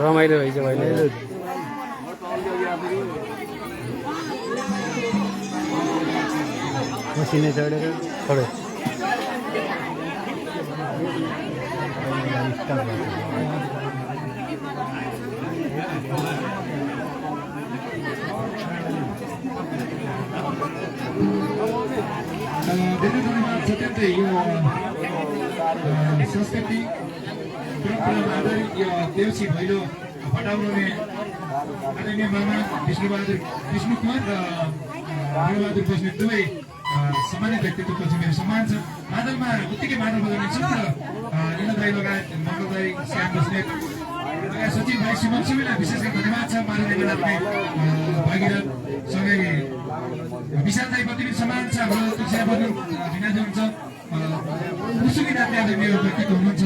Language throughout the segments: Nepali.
रमाइलो रहेछ भाइले मसिनै चढेर छोड्यो अत्यन्तै यो संस्कृति परम्परामा आधारित यो देउसी भैलो फटाउनुले आदरणीय मामा विष्णु कुमार र वीरबहादुर बस्नेत दुवै सामान्य व्यक्तित्वको मेरो सम्मान छ। मादलमा उत्तिकै मादल बजाउने छु र इन्द्र दाई लगायत मङ्गल दाई श्याम बस्नेत लगायत सचिव भाइ सुमन सबैलाई विशेष गरी धन्यवाद छ। मादल लगाउने भागीरथ सँगै विशाल दाई पनि सम्मान छ। हाम्रो तुलसिया बहादुर भिनाजु हुन्छ मुसुकी नाच्ने मेरो व्यक्तित्व हुनुहुन्छ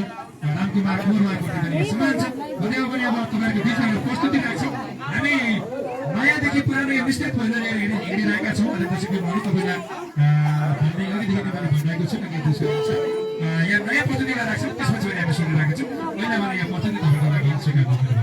रामकुमार कुमारको पनि सम्मान छ। भने पनि अब तपाईँहरूको बिचमा यो प्रस्तुति राख्छौँ। हामी नयाँदेखि पुरानो यो मिस्टेक भइरहेर हिँडिरहेका छौँ। अनि त्यसैको पनि तपाईँलाई अघिदेखि तपाईँले भनिरहेको छु न के त्यसो हुन्छ यहाँ नयाँ प्रस्तुतिलाई राख्छौँ। त्यसपछि हामी सुनिरहेको छौँ। पहिला मलाई यहाँ प्रस्तुति तपाईँको लागि स्वीकार गर्नु।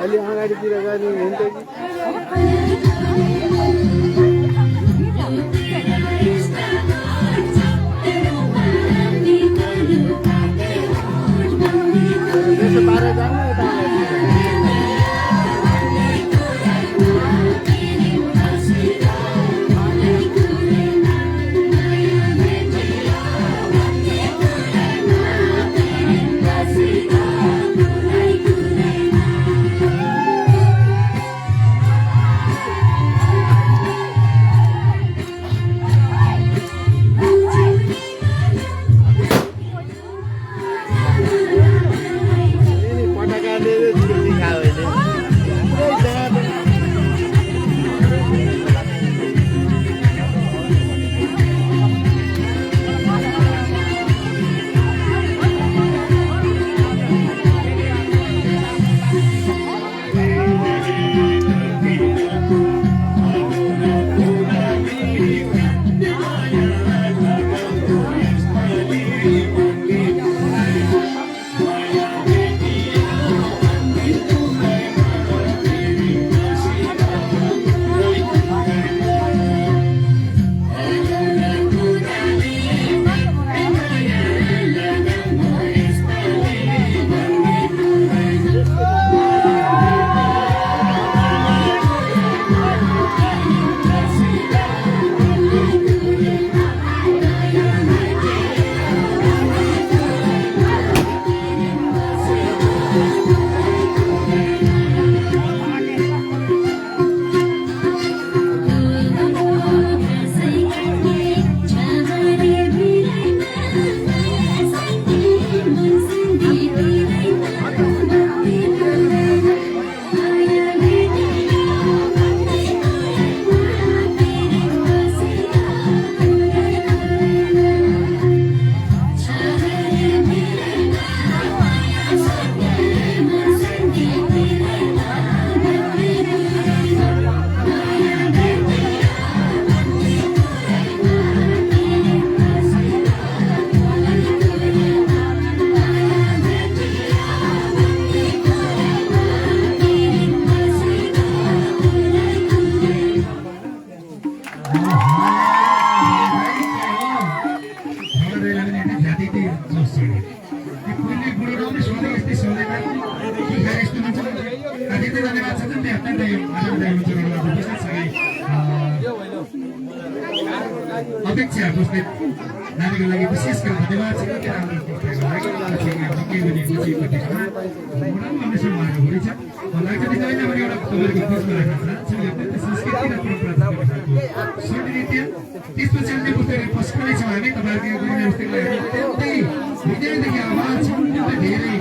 अलि अगाडितिर जाने हुन्छ कि बाह्र जानु हुँदैन के खाएर यस्तो हुन्छ धेरै धन्यवाद छ जुन अत्यन्तै आनन्ददायी हुन्छ विशेषसँगै अपेक्षा उपस्थित नानीको लागि विशेष गरी धन्यवाद छ के राम्रो के भने खुसीपट्टि हुनेछ मलाई चाहिँ छैन भने एउटा तपाईँको बिचमा राख्न चाहन्छु संस्कृति र परम्परा नृत्य त्यसपछि अन्य पुस्तकहरू पस्कनै छौँ हामी तपाईँहरूको गुरुङ पुस्तकलाई हामी अत्यन्तै हृदयदेखि आभार छौँ धेरै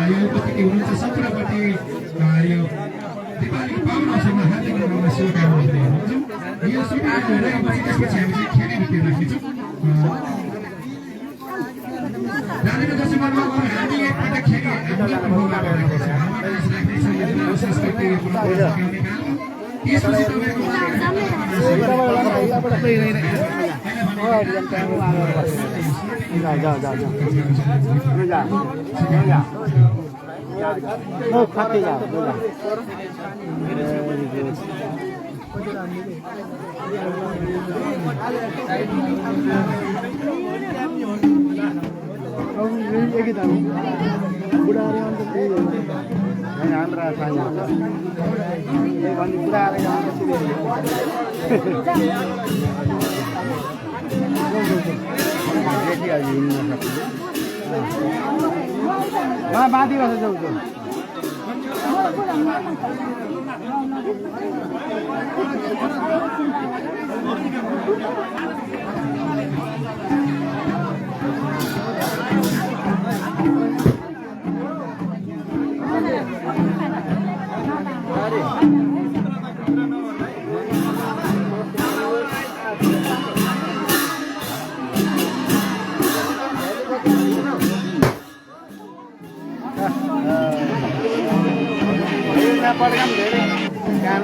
यो उपस्थिति हुनुहुन्छ सम्पूर्णप्रति यो दिपावलीको पावन अवसरमा हार्दिक शुभकामना दिन्छौँ यो शुभकामना त्यसपछि हामी चाहिँ खेली नृत्य राख्नेछौँ राजेन्द्र दर्शकमा हामी एकपल्ट खेली संस्कृति त्यसपछि माथि बसेर जाउँछ पड्काम धेरै काम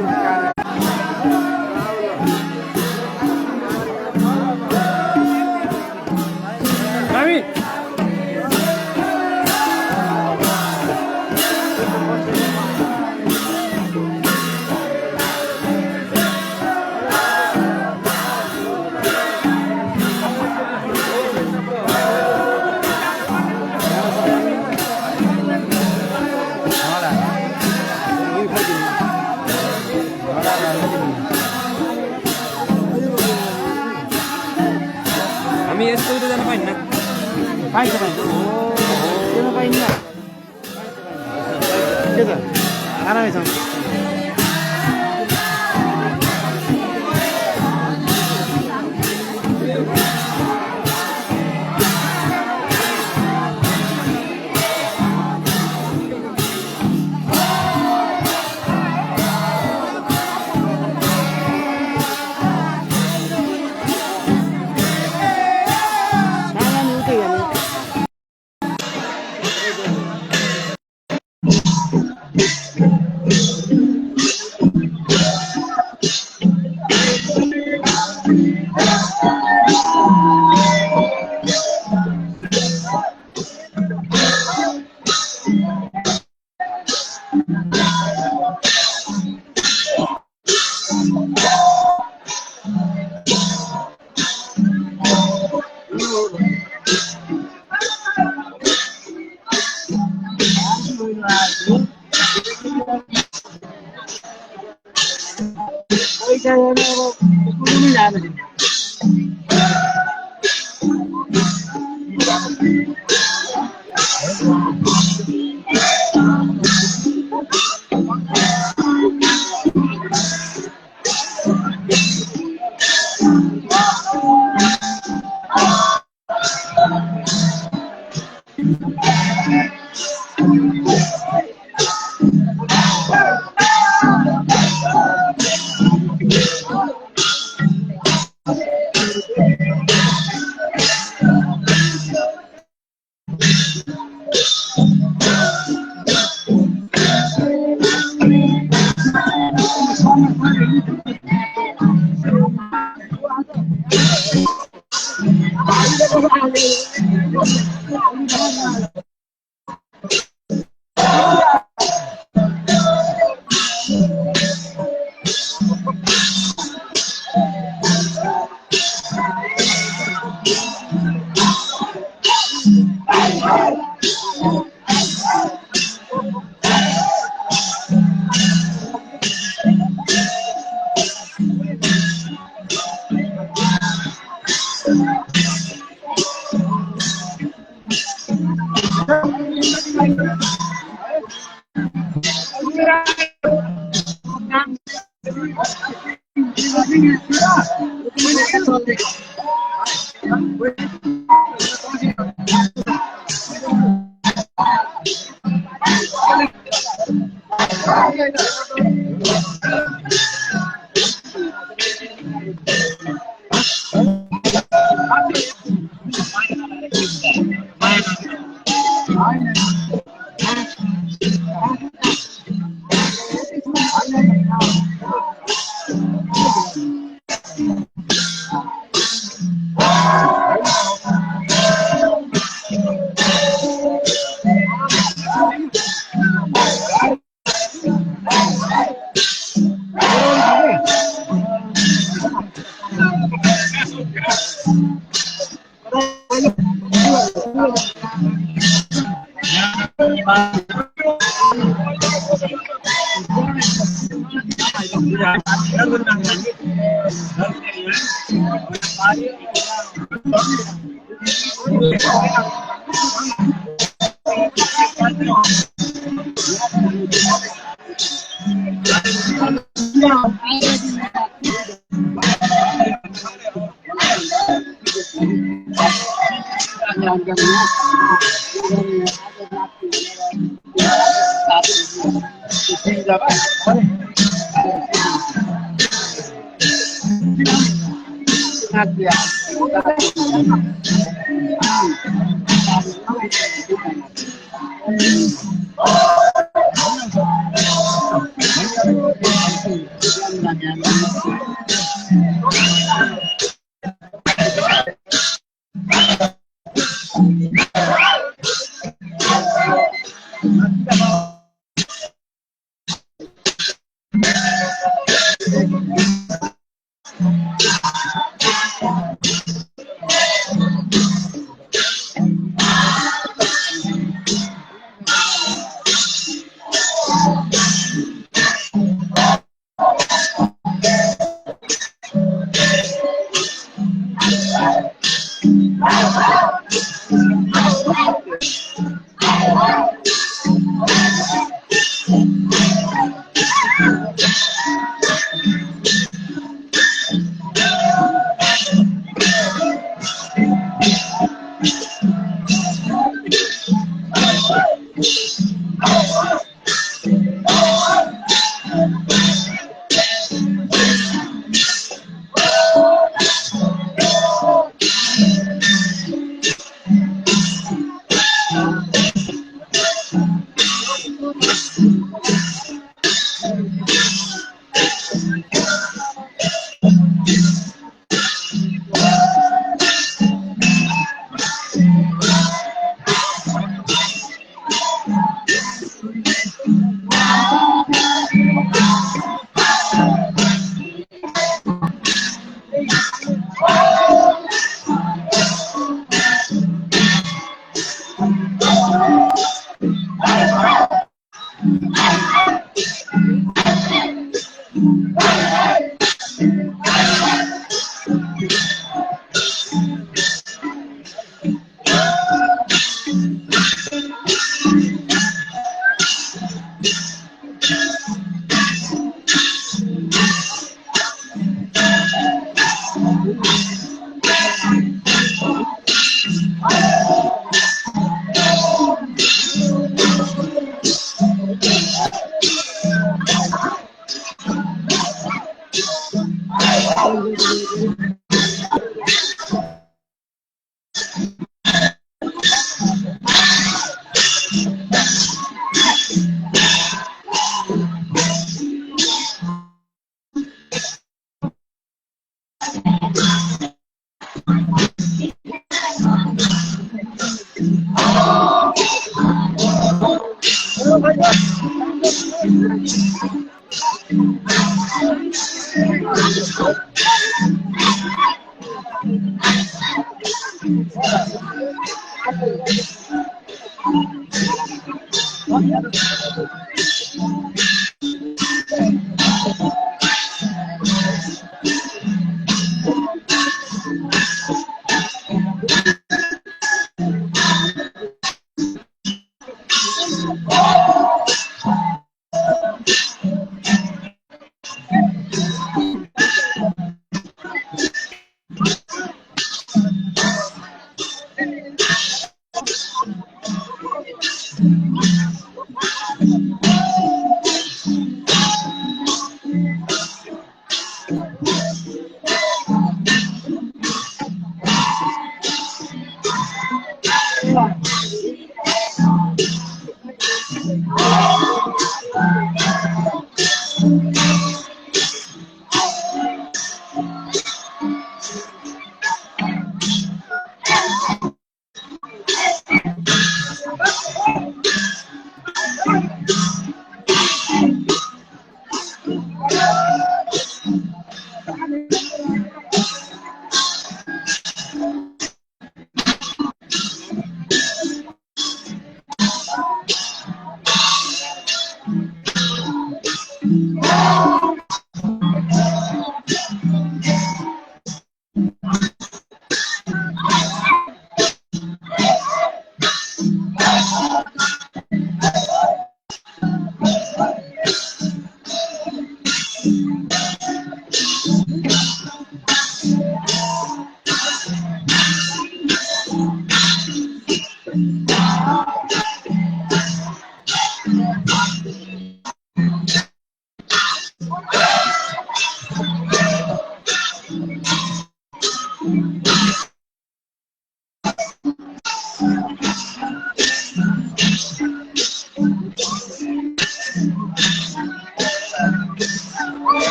पाइन्छ त्यो पाइन्न के त आरामै छ